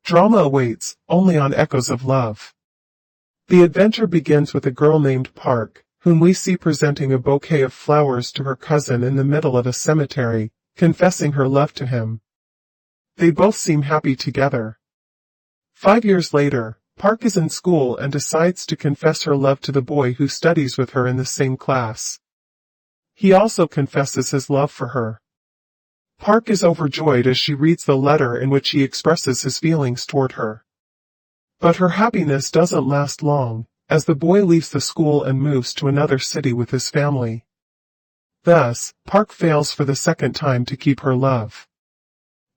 Drama awaits, only on Echoes of Love. The adventure begins with a girl named Park, whom we see presenting a bouquet of flowers to her cousin in the middle of a cemetery, confessing her love to him. They both seem happy together. 5 years later, Park is in school and decides to confess her love to the boy who studies with her in the same class. He also confesses his love for her. Park is overjoyed as she reads the letter in which he expresses his feelings toward her. But her happiness doesn't last long, as the boy leaves the school and moves to another city with his family. Thus, Park fails for the second time to keep her love.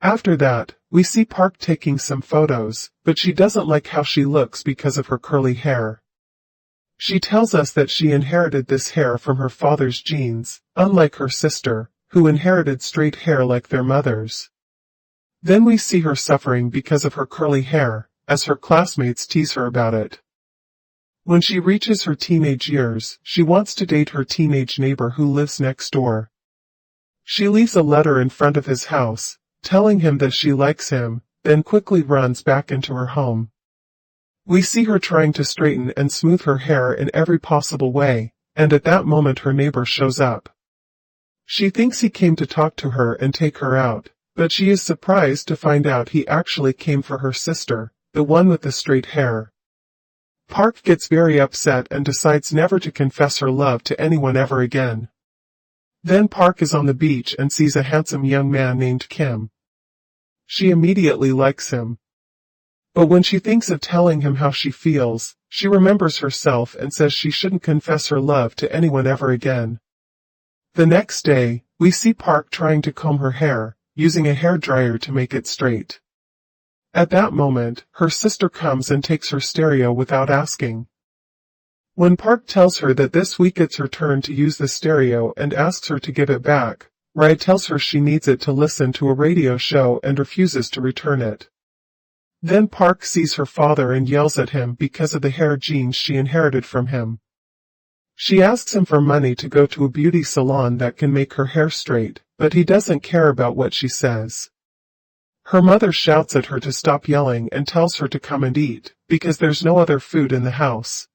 After that, we see Park taking some photos, but she doesn't like how she looks because of her curly hair. She tells us that she inherited this hair from her father's genes, unlike her sister, who inherited straight hair like their mothers. Then we see her suffering because of her curly hair, as her classmates tease her about it. When she reaches her teenage years, she wants to date her teenage neighbor who lives next door. She leaves a letter in front of his house, telling him that she likes him, then quickly runs back into her home. We see her trying to straighten and smooth her hair in every possible way, and at that moment her neighbor shows up. She thinks he came to talk to her and take her out, but she is surprised to find out he actually came for her sister, the one with the straight hair. Park gets very upset and decides never to confess her love to anyone ever again. Then Park is on the beach and sees a handsome young man named Kim. She immediately likes him. But when she thinks of telling him how she feels, she remembers herself and says she shouldn't confess her love to anyone ever again. The next day, we see Park trying to comb her hair, using a hairdryer to make it straight. At that moment, her sister comes and takes her stereo without asking. When Park tells her that this week it's her turn to use the stereo and asks her to give it back, Rai tells her she needs it to listen to a radio show and refuses to return it. Then Park sees her father and yells at him because of the hair genes she inherited from him. She asks him for money to go to a beauty salon that can make her hair straight, but he doesn't care about what she says. Her mother shouts at her to stop yelling and tells her to come and eat, because there's no other food in the house.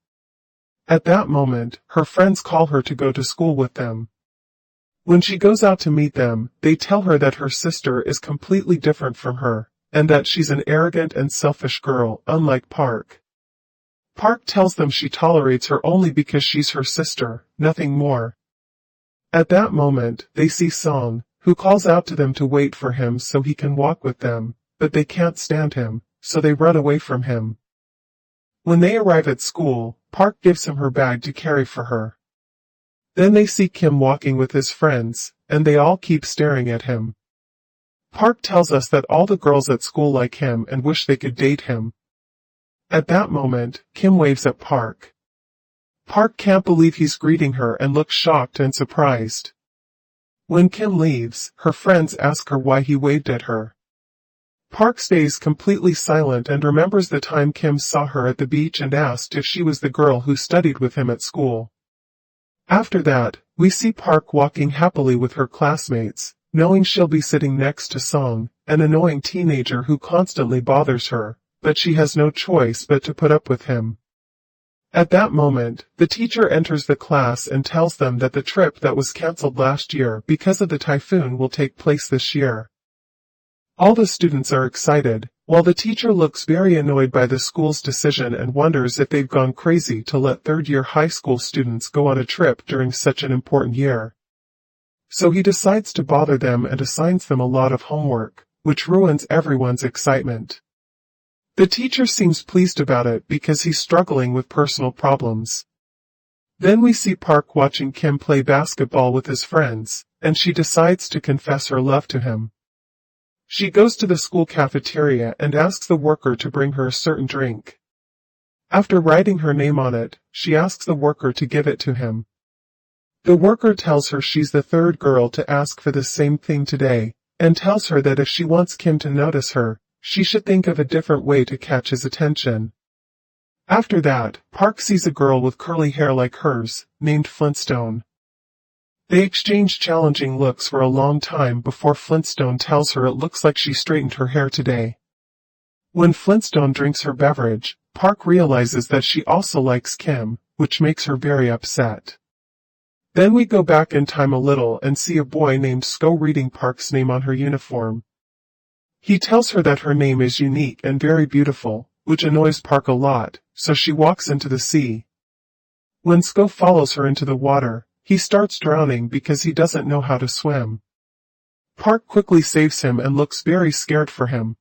At that moment, her friends call her to go to school with them. When she goes out to meet them, they tell her that her sister is completely different from her, and that she's an arrogant and selfish girl, unlike Park. Park tells them she tolerates her only because she's her sister, nothing more. At that moment, they see Song, who calls out to them to wait for him so he can walk with them, but they can't stand him, so they run away from him. When they arrive at school, Park gives him her bag to carry for her. Then they see Kim walking with his friends, and they all keep staring at him. Park tells us that all the girls at school like him and wish they could date him. At that moment, Kim waves at Park. Park can't believe he's greeting her and looks shocked and surprised. When Kim leaves, her friends ask her why he waved at her. Park stays completely silent and remembers the time Kim saw her at the beach and asked if she was the girl who studied with him at school. After that, we see Park walking happily with her classmates, knowing she'll be sitting next to Song, an annoying teenager who constantly bothers her, but she has no choice but to put up with him. At that moment, the teacher enters the class and tells them that the trip that was cancelled last year because of the typhoon will take place this year. All the students are excited, while the teacher looks very annoyed by the school's decision and wonders if they've gone crazy to let third-year high school students go on a trip during such an important year. So he decides to bother them and assigns them a lot of homework, which ruins everyone's excitement. The teacher seems pleased about it because he's struggling with personal problems. Then we see Park watching Kim play basketball with his friends, and she decides to confess her love to him. She goes to the school cafeteria and asks the worker to bring her a certain drink. After writing her name on it, she asks the worker to give it to him. The worker tells her she's the third girl to ask for the same thing today, and tells her that if she wants Kim to notice her, she should think of a different way to catch his attention. After that, Park sees a girl with curly hair like hers, named Flintstone. They exchange challenging looks for a long time before Flintstone tells her it looks like she straightened her hair today. When Flintstone drinks her beverage, Park realizes that she also likes Kim, which makes her very upset. Then we go back in time a little and see a boy named Sko reading Park's name on her uniform. He tells her that her name is unique and very beautiful, which annoys Park a lot, so she walks into the sea. When Sko follows her into the water, he starts drowning because he doesn't know how to swim. Park quickly saves him and looks very scared for him.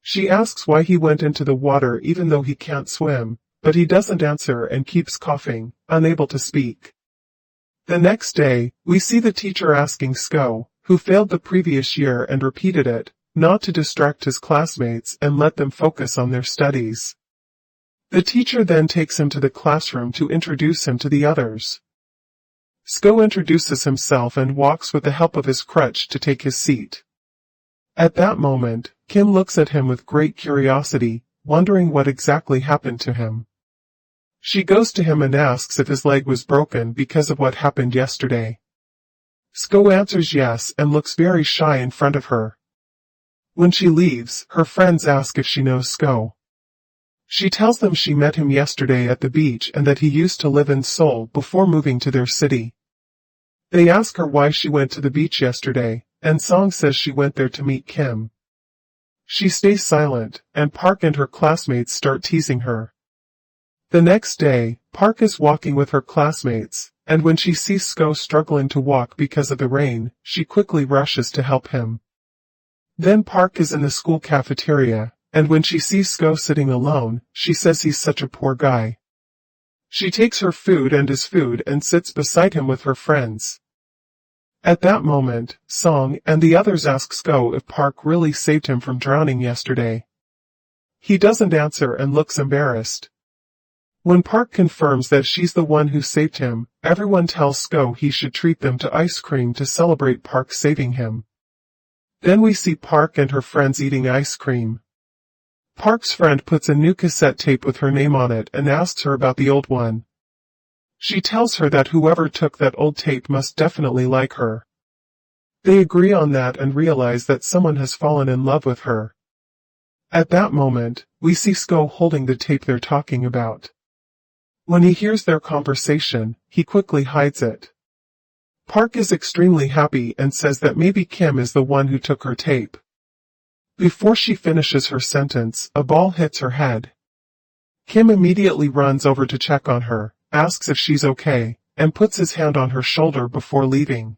She asks why he went into the water even though he can't swim, but he doesn't answer and keeps coughing, unable to speak. The next day, we see the teacher asking Sko, who failed the previous year and repeated it, not to distract his classmates and let them focus on their studies. The teacher then takes him to the classroom to introduce him to the others. Sko introduces himself and walks with the help of his crutch to take his seat. At that moment, Kim looks at him with great curiosity, wondering what exactly happened to him. She goes to him and asks if his leg was broken because of what happened yesterday. Sko answers yes and looks very shy in front of her. When she leaves, her friends ask if she knows Sko. She tells them she met him yesterday at the beach and that he used to live in Seoul before moving to their city. They ask her why she went to the beach yesterday, and Song says she went there to meet Kim. She stays silent, and Park and her classmates start teasing her. The next day, Park is walking with her classmates, and when she sees Sko struggling to walk because of the rain, she quickly rushes to help him. Then Park is in the school cafeteria, and when she sees Sko sitting alone, she says he's such a poor guy. She takes her food and his food and sits beside him with her friends. At that moment, Song and the others ask Sko if Park really saved him from drowning yesterday. He doesn't answer and looks embarrassed. When Park confirms that she's the one who saved him, everyone tells Sko he should treat them to ice cream to celebrate Park saving him. Then we see Park and her friends eating ice cream. Park's friend puts a new cassette tape with her name on it and asks her about the old one. She tells her that whoever took that old tape must definitely like her. They agree on that and realize that someone has fallen in love with her. At that moment, we see Sko holding the tape they're talking about. When he hears their conversation, he quickly hides it. Park is extremely happy and says that maybe Kim is the one who took her tape. Before she finishes her sentence, a ball hits her head. Kim immediately runs over to check on her, asks if she's okay, and puts his hand on her shoulder before leaving.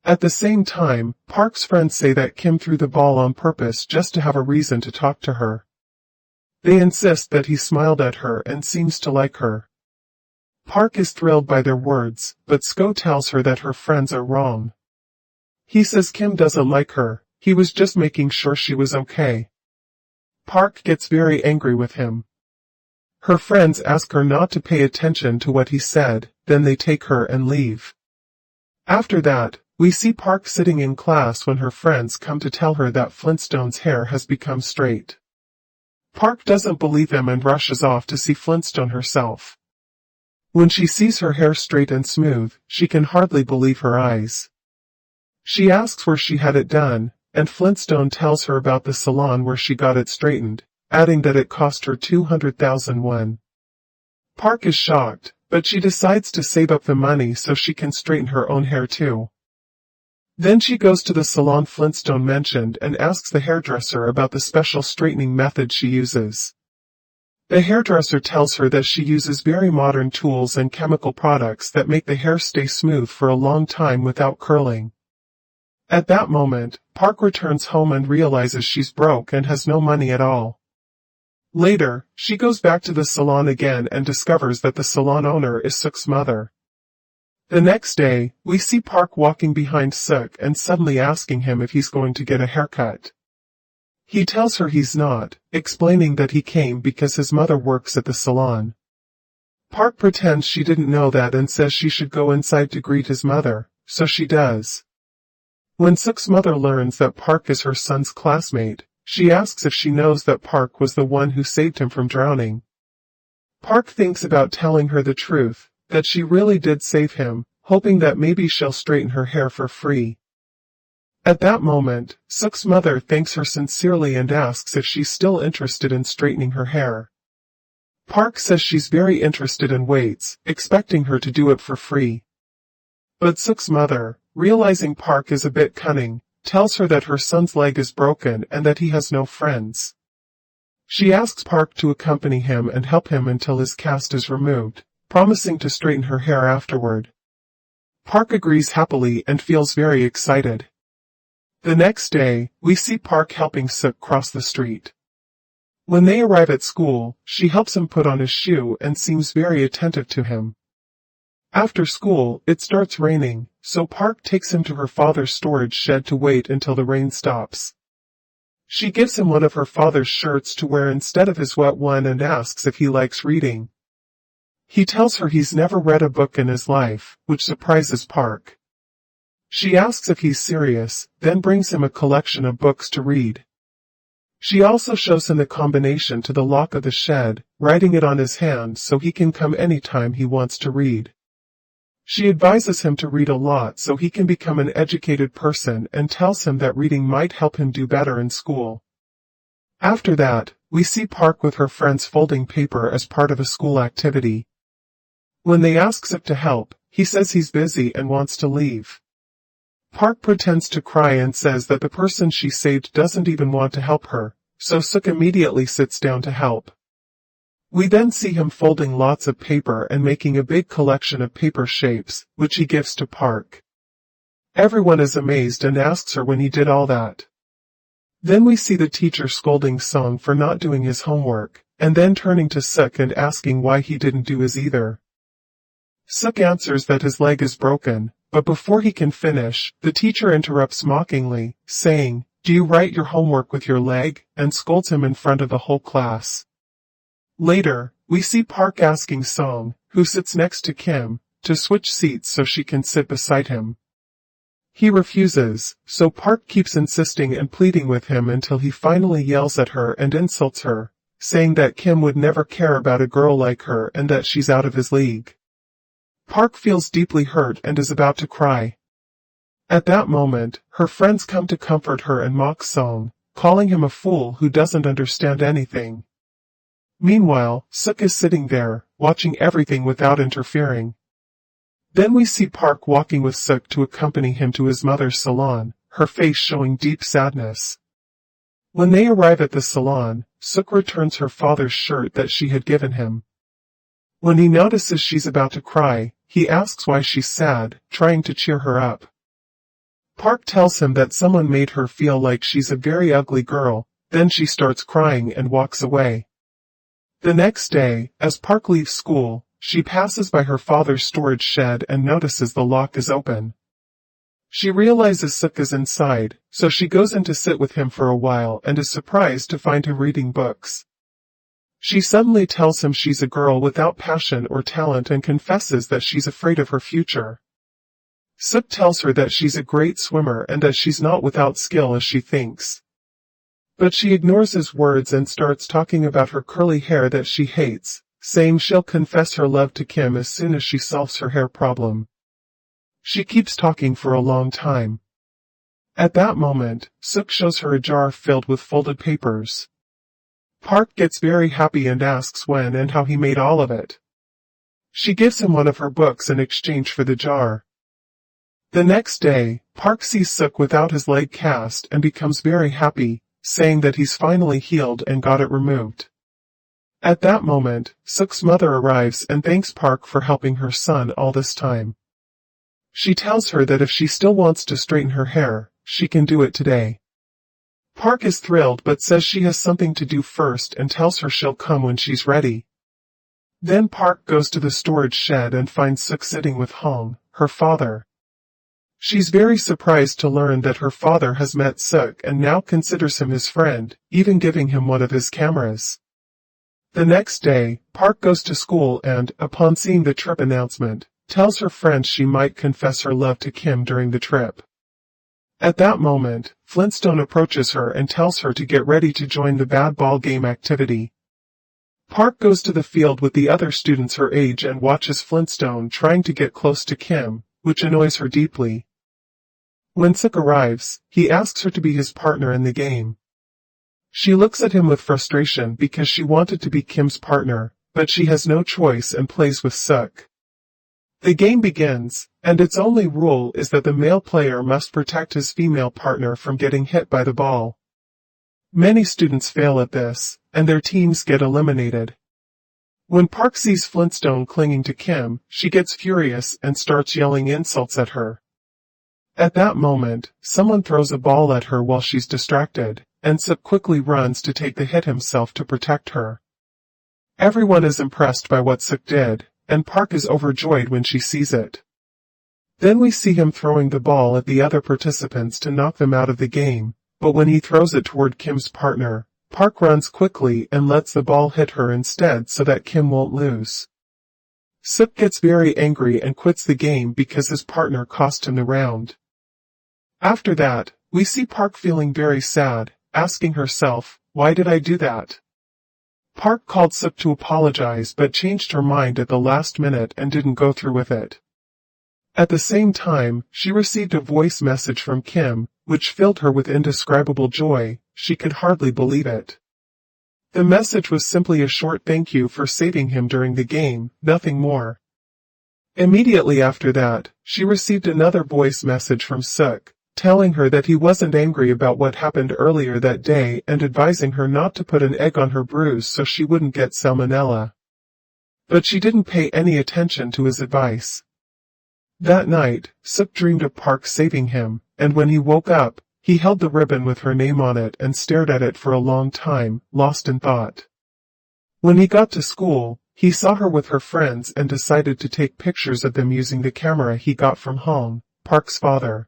At the same time, Park's friends say that Kim threw the ball on purpose just to have a reason to talk to her. They insist that he smiled at her and seems to like her. Park is thrilled by their words, but Sko tells her that her friends are wrong. He says Kim doesn't like her, he was just making sure she was okay. Park gets very angry with him. Her friends ask her not to pay attention to what he said, then they take her and leave. After that, we see Park sitting in class when her friends come to tell her that Flintstone's hair has become straight. Park doesn't believe them and rushes off to see Flintstone herself. When she sees her hair straight and smooth, she can hardly believe her eyes. She asks where she had it done, and Flintstone tells her about the salon where she got it straightened, adding that it cost her 200,000 won. Park is shocked, but she decides to save up the money so she can straighten her own hair too. Then she goes to the salon Flintstone mentioned and asks the hairdresser about the special straightening method she uses. The hairdresser tells her that she uses very modern tools and chemical products that make the hair stay smooth for a long time without curling. At that moment, Park returns home and realizes she's broke and has no money at all. Later, she goes back to the salon again and discovers that the salon owner is Suk's mother. The next day, we see Park walking behind Suk and suddenly asking him if he's going to get a haircut. He tells her he's not, explaining that he came because his mother works at the salon. Park pretends she didn't know that and says she should go inside to greet his mother, so she does. When Suk's mother learns that Park is her son's classmate, she asks if she knows that Park was the one who saved him from drowning. Park thinks about telling her the truth, that she really did save him, hoping that maybe she'll straighten her hair for free. At that moment, Suk's mother thanks her sincerely and asks if she's still interested in straightening her hair. Park says she's very interested and waits, expecting her to do it for free. But Suk's mother, realizing Park is a bit cunning, tells her that her son's leg is broken and that he has no friends. She asks Park to accompany him and help him until his cast is removed, promising to straighten her hair afterward. Park agrees happily and feels very excited. The next day, we see Park helping Suk cross the street. When they arrive at school, she helps him put on his shoe and seems very attentive to him. After school, it starts raining, so Park takes him to her father's storage shed to wait until the rain stops. She gives him one of her father's shirts to wear instead of his wet one and asks if he likes reading. He tells her he's never read a book in his life, which surprises Park. She asks if he's serious, then brings him a collection of books to read. She also shows him the combination to the lock of the shed, writing it on his hand so he can come anytime he wants to read. She advises him to read a lot so he can become an educated person and tells him that reading might help him do better in school. After that, we see Park with her friends folding paper as part of a school activity. When they ask Suk to help, he says he's busy and wants to leave. Park pretends to cry and says that the person she saved doesn't even want to help her, so Suk immediately sits down to help. We then see him folding lots of paper and making a big collection of paper shapes, which he gives to Park. Everyone is amazed and asks her when he did all that. Then we see the teacher scolding Sung for not doing his homework, and then turning to Suk and asking why he didn't do his either. Suk answers that his leg is broken, but before he can finish, the teacher interrupts mockingly, saying, "Do you write your homework with your leg?" and scolds him in front of the whole class. Later, we see Park asking Song, who sits next to Kim, to switch seats so she can sit beside him. He refuses, so Park keeps insisting and pleading with him until he finally yells at her and insults her, saying that Kim would never care about a girl like her and that she's out of his league. Park feels deeply hurt and is about to cry. At that moment, her friends come to comfort her and mock Song, calling him a fool who doesn't understand anything. Meanwhile, Suk is sitting there, watching everything without interfering. Then we see Park walking with Suk to accompany him to his mother's salon, her face showing deep sadness. When they arrive at the salon, Suk returns her father's shirt that she had given him. When he notices she's about to cry, he asks why she's sad, trying to cheer her up. Park tells him that someone made her feel like she's a very ugly girl, then she starts crying and walks away. The next day, as Park leaves school, she passes by her father's storage shed and notices the lock is open. She realizes Suk is inside, so she goes in to sit with him for a while and is surprised to find him reading books. She suddenly tells him she's a girl without passion or talent and confesses that she's afraid of her future. Suk tells her that she's a great swimmer and that she's not without skill as she thinks. But she ignores his words and starts talking about her curly hair that she hates, saying she'll confess her love to Kim as soon as she solves her hair problem. She keeps talking for a long time. At that moment, Suk shows her a jar filled with folded papers. Park gets very happy and asks when and how he made all of it. She gives him one of her books in exchange for the jar. The next day, Park sees Suk without his leg cast and becomes very happy, saying that he's finally healed and got it removed. At that moment, Suk's mother arrives and thanks Park for helping her son all this time. She tells her that if she still wants to straighten her hair, she can do it today. Park is thrilled but says she has something to do first and tells her she'll come when she's ready. Then Park goes to the storage shed and finds Suk sitting with Hong, her father. She's very surprised to learn that her father has met Suk and now considers him his friend, even giving him one of his cameras. The next day, Park goes to school and, upon seeing the trip announcement, tells her friends she might confess her love to Kim during the trip. At that moment, Flintstone approaches her and tells her to get ready to join the bad ball game activity. Park goes to the field with the other students her age and watches Flintstone trying to get close to Kim, which annoys her deeply. When Suk arrives, he asks her to be his partner in the game. She looks at him with frustration because she wanted to be Kim's partner, but she has no choice and plays with Suk. The game begins, and its only rule is that the male player must protect his female partner from getting hit by the ball. Many students fail at this, and their teams get eliminated. When Park sees Flintstone clinging to Kim, she gets furious and starts yelling insults at her. At that moment, someone throws a ball at her while she's distracted, and Suk quickly runs to take the hit himself to protect her. Everyone is impressed by what Suk did, and Park is overjoyed when she sees it. Then we see him throwing the ball at the other participants to knock them out of the game, but when he throws it toward Kim's partner, Park runs quickly and lets the ball hit her instead so that Kim won't lose. Suk gets very angry and quits the game because his partner cost him the round. After that, we see Park feeling very sad, asking herself, "Why did I do that?" Park called Suk to apologize but changed her mind at the last minute and didn't go through with it. At the same time, she received a voice message from Kim, which filled her with indescribable joy. She could hardly believe it. The message was simply a short thank you for saving him during the game, nothing more. Immediately after that, she received another voice message from Suk, telling her that he wasn't angry about what happened earlier that day and advising her not to put an egg on her bruise so she wouldn't get salmonella. But she didn't pay any attention to his advice. That night, Suk dreamed of Park saving him, and when he woke up, he held the ribbon with her name on it and stared at it for a long time, lost in thought. When he got to school, he saw her with her friends and decided to take pictures of them using the camera he got from Hong, Park's father.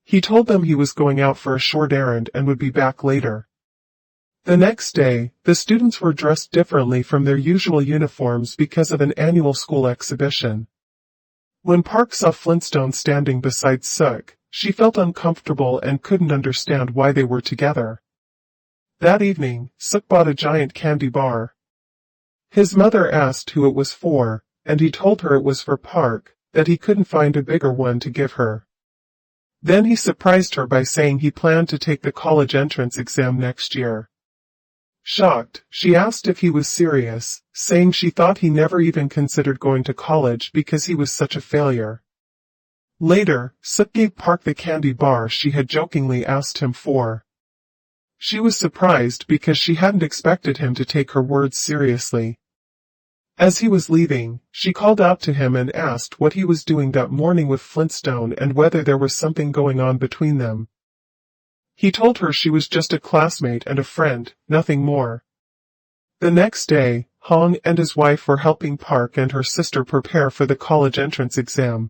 He told them he was going out for a short errand and would be back later. The next day, the students were dressed differently from their usual uniforms because of an annual school exhibition. When Park saw Flintstone standing beside Suk, she felt uncomfortable and couldn't understand why they were together. That evening, Suk bought a giant candy bar. His mother asked who it was for, and he told her it was for Park, that he couldn't find a bigger one to give her. Then he surprised her by saying he planned to take the college entrance exam next year. Shocked, she asked if he was serious, saying she thought he never even considered going to college because he was such a failure. Later, Suk gave Park the candy bar she had jokingly asked him for. She was surprised because she hadn't expected him to take her words seriously. As he was leaving, she called out to him and asked what he was doing that morning with Flintstone and whether there was something going on between them. He told her she was just a classmate and a friend, nothing more. The next day, Hong and his wife were helping Park and her sister prepare for the college entrance exam.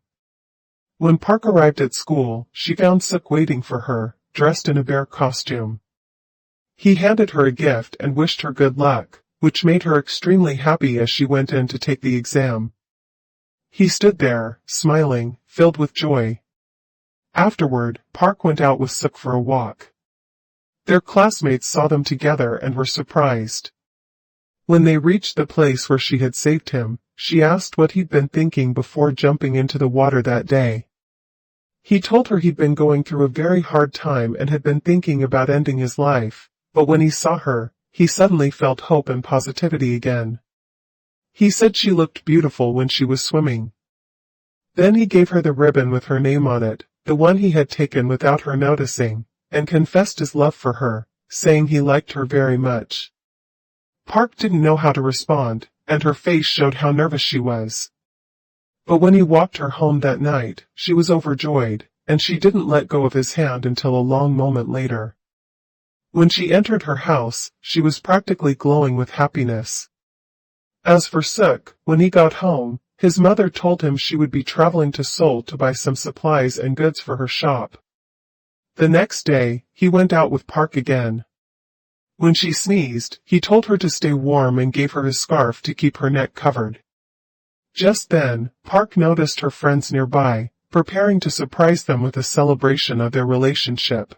When Park arrived at school, she found Suk waiting for her, dressed in a bear costume. He handed her a gift and wished her good luck, which made her extremely happy as she went in to take the exam. He stood there, smiling, filled with joy. Afterward, Park went out with Suk for a walk. Their classmates saw them together and were surprised. When they reached the place where she had saved him, she asked what he'd been thinking before jumping into the water that day. He told her he'd been going through a very hard time and had been thinking about ending his life, but when he saw her, he suddenly felt hope and positivity again. He said she looked beautiful when she was swimming. Then he gave her the ribbon with her name on it, the one he had taken without her noticing, and confessed his love for her, saying he liked her very much. Park didn't know how to respond, and her face showed how nervous she was. But when he walked her home that night, she was overjoyed, and she didn't let go of his hand until a long moment later. When she entered her house, she was practically glowing with happiness. As for Suk, when he got home, his mother told him she would be traveling to Seoul to buy some supplies and goods for her shop. The next day, he went out with Park again. When she sneezed, he told her to stay warm and gave her his scarf to keep her neck covered. Just then, Park noticed her friends nearby, preparing to surprise them with a celebration of their relationship.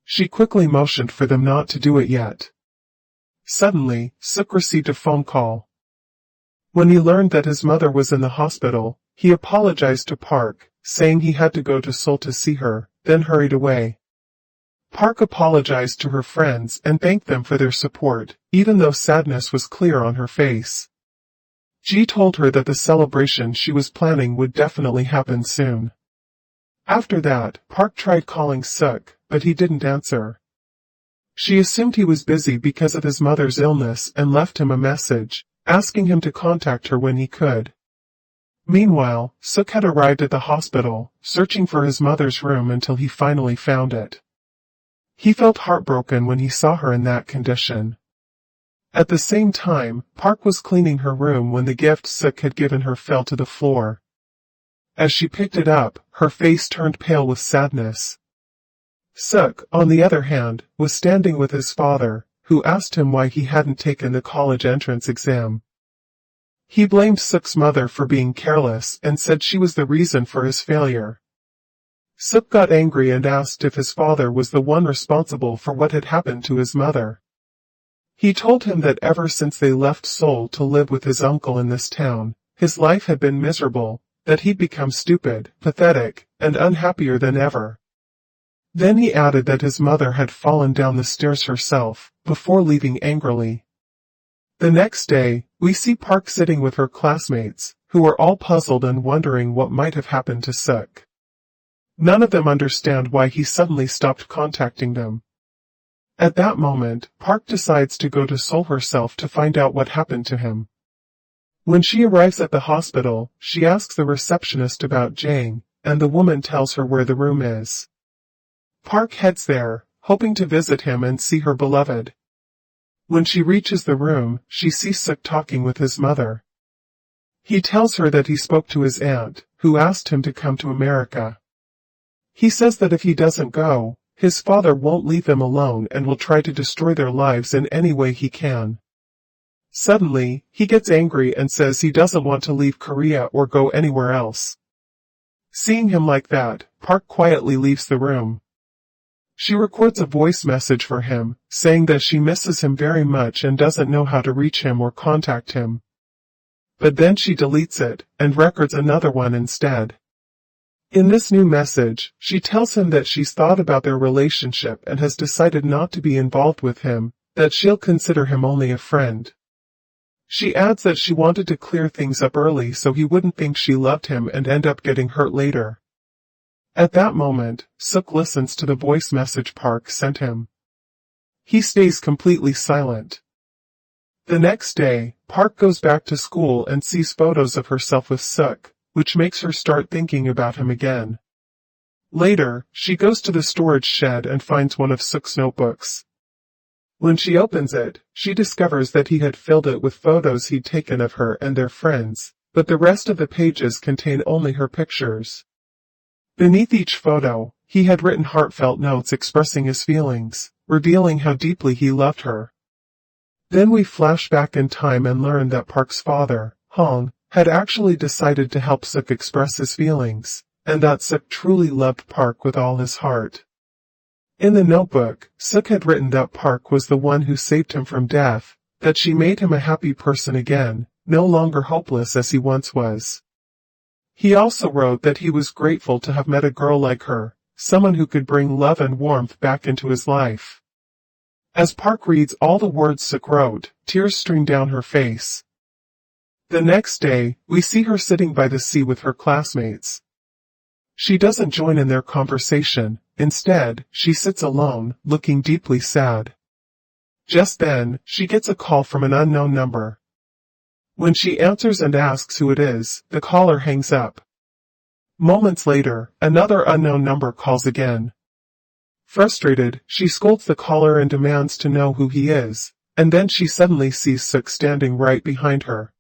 She quickly motioned for them not to do it yet. Suddenly, Suk received a phone call. When he learned that his mother was in the hospital, he apologized to Park, saying he had to go to Seoul to see her, then hurried away. Park apologized to her friends and thanked them for their support, even though sadness was clear on her face. Ji told her that the celebration she was planning would definitely happen soon. After that, Park tried calling Suk, but he didn't answer. She assumed he was busy because of his mother's illness and left him a message, asking him to contact her when he could. Meanwhile, Suk had arrived at the hospital, searching for his mother's room until he finally found it. He felt heartbroken when he saw her in that condition. At the same time, Park was cleaning her room when the gift Suk had given her fell to the floor. As she picked it up, her face turned pale with sadness. Suk, on the other hand, was standing with his father, who asked him why he hadn't taken the college entrance exam. He blamed Suk's mother for being careless and said she was the reason for his failure. Suk got angry and asked if his father was the one responsible for what had happened to his mother. He told him that ever since they left Seoul to live with his uncle in this town, his life had been miserable, that he'd become stupid, pathetic, and unhappier than ever. Then he added that his mother had fallen down the stairs herself, before leaving angrily. The next day, we see Park sitting with her classmates, who are all puzzled and wondering what might have happened to Suk. None of them understand why he suddenly stopped contacting them. At that moment, Park decides to go to Seoul herself to find out what happened to him. When she arrives at the hospital, she asks the receptionist about Jang, and the woman tells her where the room is. Park heads there, hoping to visit him and see her beloved. When she reaches the room, she sees Suk talking with his mother. He tells her that he spoke to his aunt, who asked him to come to America. He says that if he doesn't go, his father won't leave them alone and will try to destroy their lives in any way he can. Suddenly, he gets angry and says he doesn't want to leave Korea or go anywhere else. Seeing him like that, Park quietly leaves the room. She records a voice message for him, saying that she misses him very much and doesn't know how to reach him or contact him. But then she deletes it, and records another one instead. In this new message, she tells him that she's thought about their relationship and has decided not to be involved with him, that she'll consider him only a friend. She adds that she wanted to clear things up early so he wouldn't think she loved him and end up getting hurt later. At that moment, Suk listens to the voice message Park sent him. He stays completely silent. The next day, Park goes back to school and sees photos of herself with Suk, which makes her start thinking about him again. Later, she goes to the storage shed and finds one of Suk's notebooks. When she opens it, she discovers that he had filled it with photos he'd taken of her and their friends, but the rest of the pages contain only her pictures. Beneath each photo, he had written heartfelt notes expressing his feelings, revealing how deeply he loved her. Then we flash back in time and learn that Park's father, Hong, had actually decided to help Suk express his feelings, and that Suk truly loved Park with all his heart. In the notebook, Suk had written that Park was the one who saved him from death, that she made him a happy person again, no longer hopeless as he once was. He also wrote that he was grateful to have met a girl like her, someone who could bring love and warmth back into his life. As Park reads all the words Suk wrote, tears stream down her face. The next day, we see her sitting by the sea with her classmates. She doesn't join in their conversation, instead, she sits alone, looking deeply sad. Just then, she gets a call from an unknown number. When she answers and asks who it is, the caller hangs up. Moments later, another unknown number calls again. Frustrated, she scolds the caller and demands to know who he is, and then she suddenly sees Suk standing right behind her.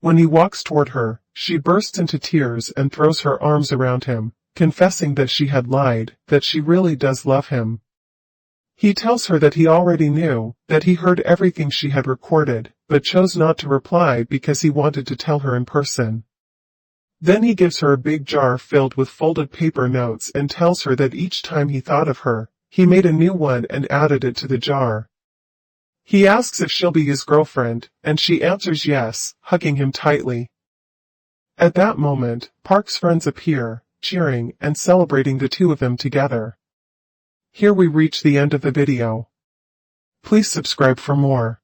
When he walks toward her, she bursts into tears and throws her arms around him, confessing that she had lied, that she really does love him. He tells her that he already knew, that he heard everything she had recorded, but chose not to reply because he wanted to tell her in person. Then he gives her a big jar filled with folded paper notes and tells her that each time he thought of her, he made a new one and added it to the jar. He asks if she'll be his girlfriend, and she answers yes, hugging him tightly. At that moment, Park's friends appear, cheering, and celebrating the two of them together. Here we reach the end of the video. Please subscribe for more.